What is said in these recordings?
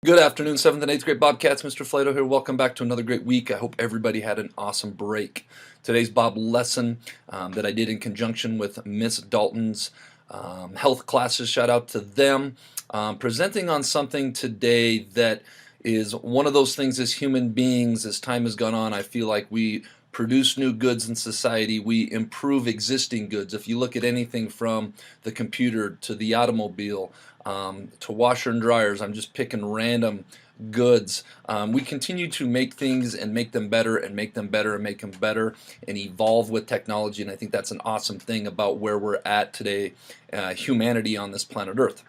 Good afternoon, 7th and 8th grade Bobcats. Mr. Flato here. Welcome back to another great week. I hope everybody had an awesome break. Today's Bob lesson that I did in conjunction with Miss Dalton's health classes, shout out to them, presenting on something today that is one of those things as human beings. As time has gone on, I feel like we produce new goods in society, we improve existing goods. If you look at anything from the computer to the automobile, to washer and dryers, I'm just picking random goods. We continue to make things and make them better and make them better and make them better and evolve with technology, and I think that's an awesome thing about where we're at today, humanity on this planet Earth.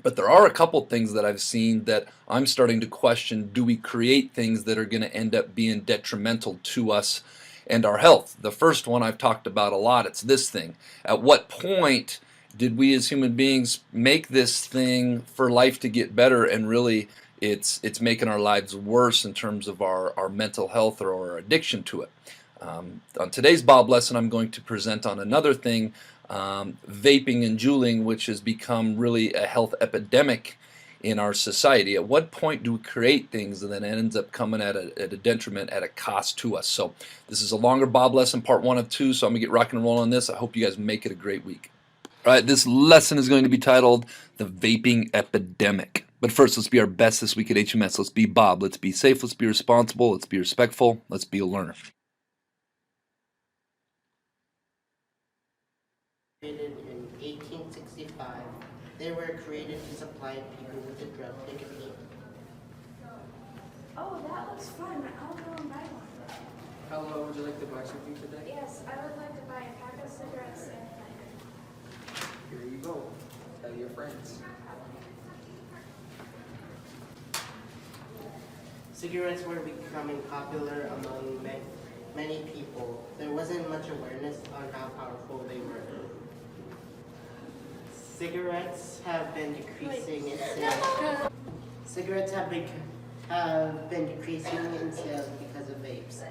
But there are a couple things that I've seen that I'm starting to question. Do we create things that are going to end up being detrimental to us and our health? The first one I've talked about a lot. It's this thing. At what point did we as human beings make this thing for life to get better, and really it's making our lives worse in terms of our mental health or our addiction to it? On today's Bob lesson, I'm going to present on another thing, vaping and juuling, which has become really a health epidemic in our society. At what point do we create things and then it ends up coming at a detriment, at a cost to us? So this is a longer Bob lesson, part 1 of 2, so I'm going to get rock and roll on this. I hope you guys make it a great week. All right, this lesson is going to be titled The Vaping Epidemic. But first, let's be our best this week at HMS. Let's be Bob. Let's be safe. Let's be responsible. Let's be respectful. Let's be a learner. Created in 1865, they were created to supply people with the drug nicotine. Oh, that looks fun. I'll go and buy one. Hello, would you like to buy something today? Yes, I would like to buy a pack of cigarettes and a lighter. Here you go. Tell your friends. Cigarettes were becoming popular among many people. There wasn't much awareness on how powerful they were. Cigarettes have been decreasing in sales. Cigarettes have been decreasing in sales because of vapes.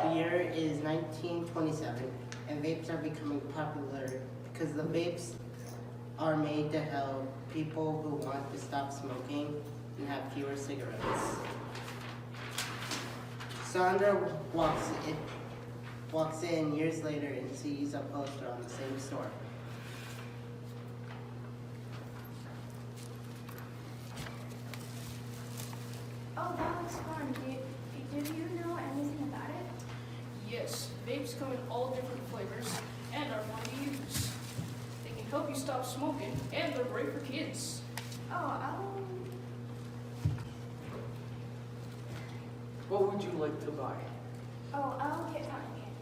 The year is 1927, and vapes are becoming popular because the vapes are made to help people who want to stop smoking and have fewer cigarettes. Sandra walks in years later and sees a poster on the same store. Oh, that looks fun. Do you know anything about it? Yes, vapes come in all different flavors and are fun to use. They can help you stop smoking, and they're great for kids. Oh, What would you like to buy? I'll get cotton candy.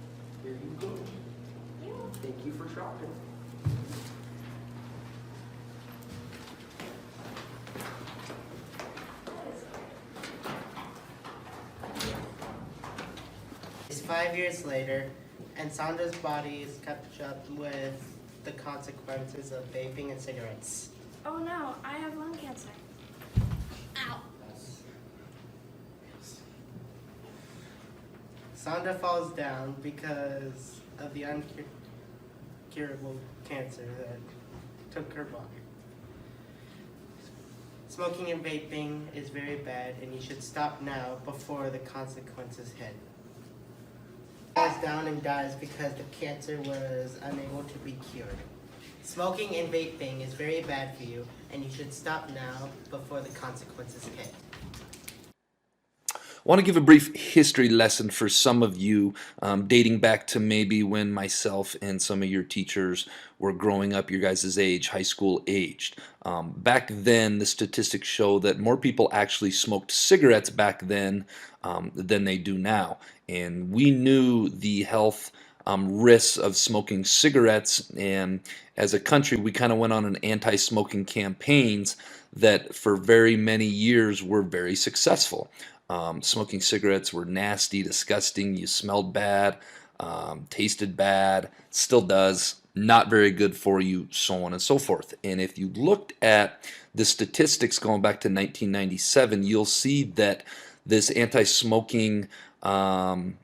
Here you go. You? Thank you for shopping. It's 5 years later, and Sandra's body is kept up with the consequences of vaping and cigarettes. Oh no, I have lung cancer. Ow. Sandra falls down because of the uncurable cancer that took her body. Smoking and vaping is very bad, and you should stop now before the consequences hit. Falls down and dies because the cancer was unable to be cured. Smoking and vaping is very bad for you, and you should stop now before the consequences hit. I want to give a brief history lesson for some of you, dating back to maybe when myself and some of your teachers were growing up, your guys' age, high school aged. Back then, the statistics show that more people actually smoked cigarettes back then than they do now. And we knew the health risks of smoking cigarettes, and as a country, we kind of went on an anti-smoking campaigns that for very many years were very successful. Smoking cigarettes were nasty, disgusting, you smelled bad, tasted bad, still does, not very good for you, so on and so forth. And if you looked at the statistics going back to 1997, you'll see that this anti-smoking thing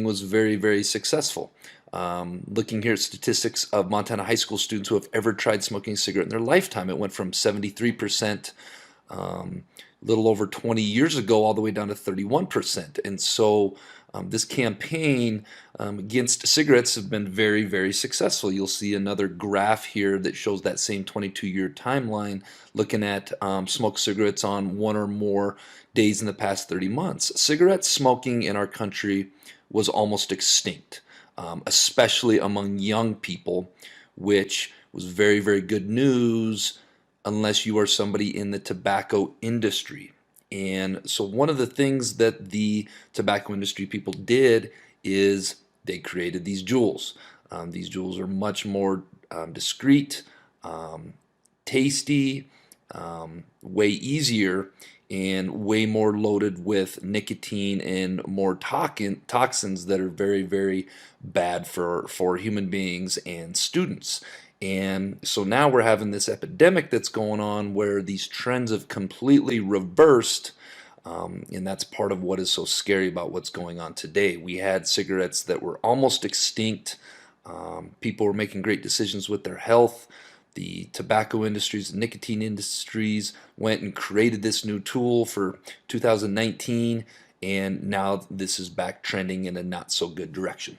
was very, very successful. Looking here at statistics of Montana high school students who have ever tried smoking a cigarette in their lifetime, it went from 73% a little over 20 years ago, all the way down to 31%. And so this campaign against cigarettes have been very, very successful. You'll see another graph here that shows that same 22-year timeline, looking at smoked cigarettes on one or more days in the past 30 months. Cigarette smoking in our country was almost extinct, especially among young people, which was very, very good news unless you are somebody in the tobacco industry. And so one of the things that the tobacco industry people did is they created these jewels. These jewels are much more discreet, tasty, way easier, and way more loaded with nicotine and more toxins that are very, very bad for human beings and students. And so now we're having this epidemic that's going on where these trends have completely reversed. And that's part of what is so scary about what's going on today. We had cigarettes that were almost extinct. People were making great decisions with their health. The tobacco industries, the nicotine industries went and created this new tool for 2019, and now this is back trending in a not so good direction.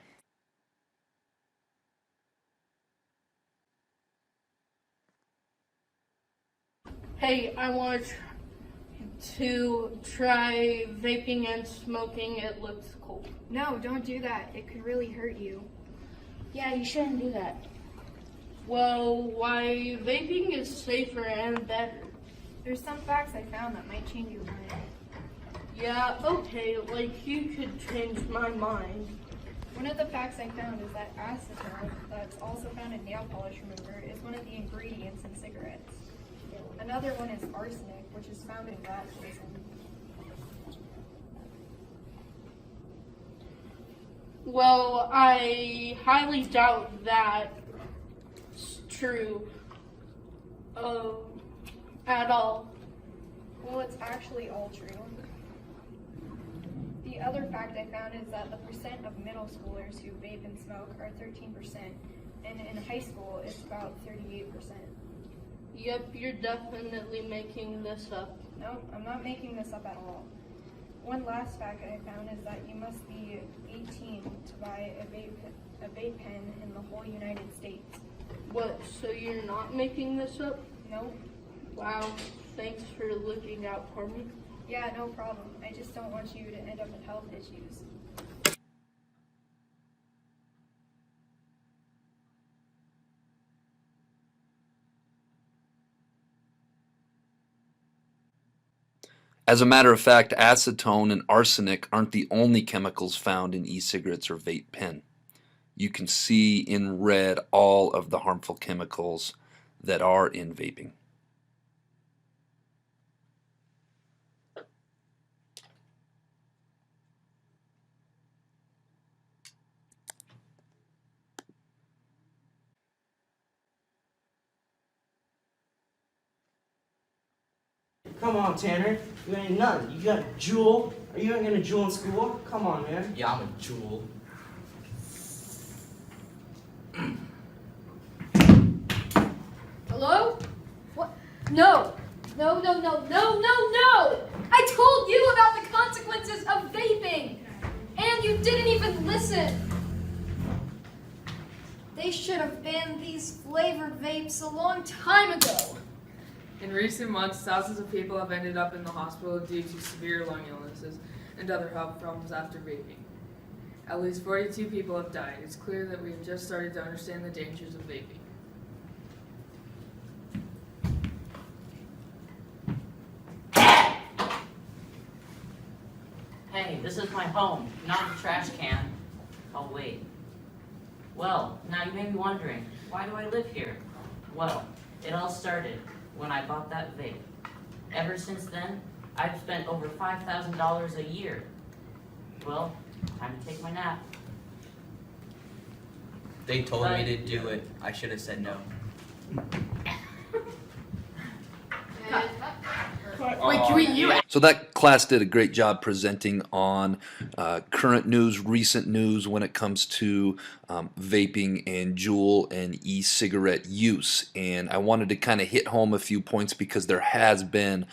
Hey, I want to try vaping and smoking. It looks cool. No, don't do that. It could really hurt you. Yeah, you shouldn't do that. Well, why vaping is safer and better. There's some facts I found that might change your mind. Yeah, okay, like you could change my mind. One of the facts I found is that acetone, that's also found in nail polish remover, is one of the ingredients in cigarettes. Another one is arsenic, which is found in rat poison. Well, I highly doubt that's true at all. Well, it's actually all true. The other fact I found is that the percent of middle schoolers who vape and smoke are 13%, and in high school it's about 38%. Yep, you're definitely making this up. No, I'm not making this up at all. One last fact I found is that you must be 18 to buy a vape pen in the whole United States. What, so you're not making this up? Nope. Wow, thanks for looking out for me. Yeah, no problem. I just don't want you to end up with health issues. As a matter of fact, acetone and arsenic aren't the only chemicals found in e-cigarettes or vape pen. You can see in red all of the harmful chemicals that are in vaping. Come on, Tanner. You ain't nothing. You got a jewel. Are you ain't gonna jewel in school? Come on, man. Yeah, I'm a jewel. Hello? What? No. No, no, no, no, no, no! I told you about the consequences of vaping! And you didn't even listen! They should have banned these flavored vapes a long time ago. In recent months, thousands of people have ended up in the hospital due to severe lung illnesses and other health problems after vaping. At least 42 people have died. It's clear that we have just started to understand the dangers of vaping. Hey, this is my home, not a trash can. Oh, wait. Well, now you may be wondering, why do I live here? Well, it all started when I bought that vape. Ever since then, I've spent over $5,000 a year. Well, time to take my nap. They told me to do it. I should have said no. So that class did a great job presenting on current news, recent news when it comes to vaping and Juul and e-cigarette use. And I wanted to kind of hit home a few points because there has been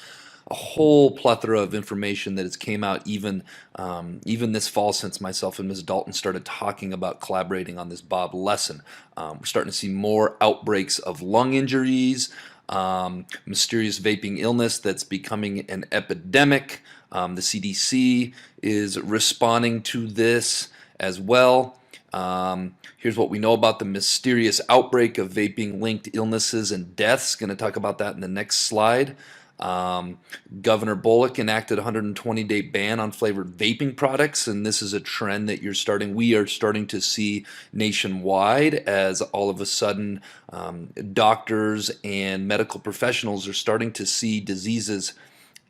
a whole plethora of information that has came out even this fall since myself and Ms. Dalton started talking about collaborating on this Bob lesson. We're starting to see more outbreaks of lung injuries, mysterious vaping illness that's becoming an epidemic. The CDC is responding to this as well. Here's what we know about the mysterious outbreak of vaping-linked illnesses and deaths. Going to talk about that in the next slide. Governor Bullock enacted a 120-day ban on flavored vaping products, and this is a trend that we are starting to see nationwide as all of a sudden doctors and medical professionals are starting to see diseases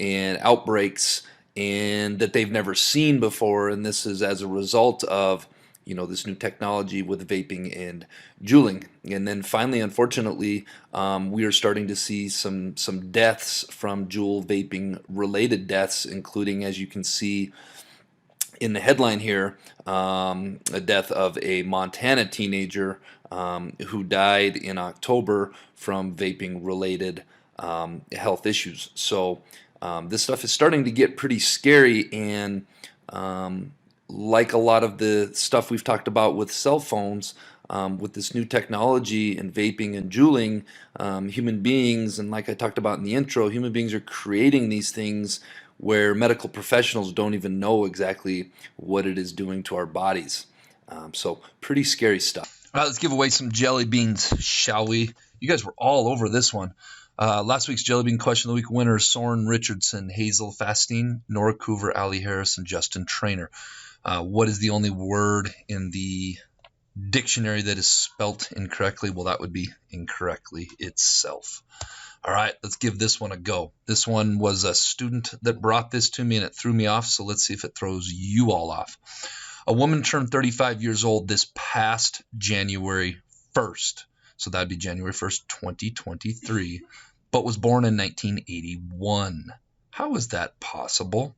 and outbreaks and that they've never seen before, and this is as a result of this new technology with vaping and juuling. And then finally, unfortunately, we are starting to see some deaths from juul vaping related deaths, including, as you can see in the headline here, a death of a Montana teenager who died in October from vaping related health issues. So this stuff is starting to get pretty scary, and like a lot of the stuff we've talked about with cell phones, with this new technology and vaping and juuling, human beings, and like I talked about in the intro, human beings are creating these things where medical professionals don't even know exactly what it is doing to our bodies. So pretty scary stuff. All right, let's give away some jelly beans, shall we? You guys were all over this one. Last week's Jelly Bean Question of the Week winners: Soren Richardson, Hazel Fastine, Nora Coover, Allie Harris, and Justin Trainer. What is the only word in the dictionary that is spelt incorrectly? Well, that would be incorrectly itself. All right, let's give this one a go. This one was a student that brought this to me, and it threw me off, so let's see if it throws you all off. A woman turned 35 years old this past January 1st. So that'd be January 1st, 2023, but was born in 1981. How is that possible?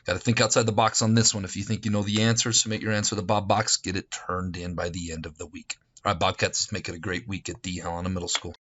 Got to think outside the box on this one. If you think you know the answer, submit your answer to the Bob Box. Get it turned in by the end of the week. All right, Bobcats, let's make it a great week at D. Helena Middle School.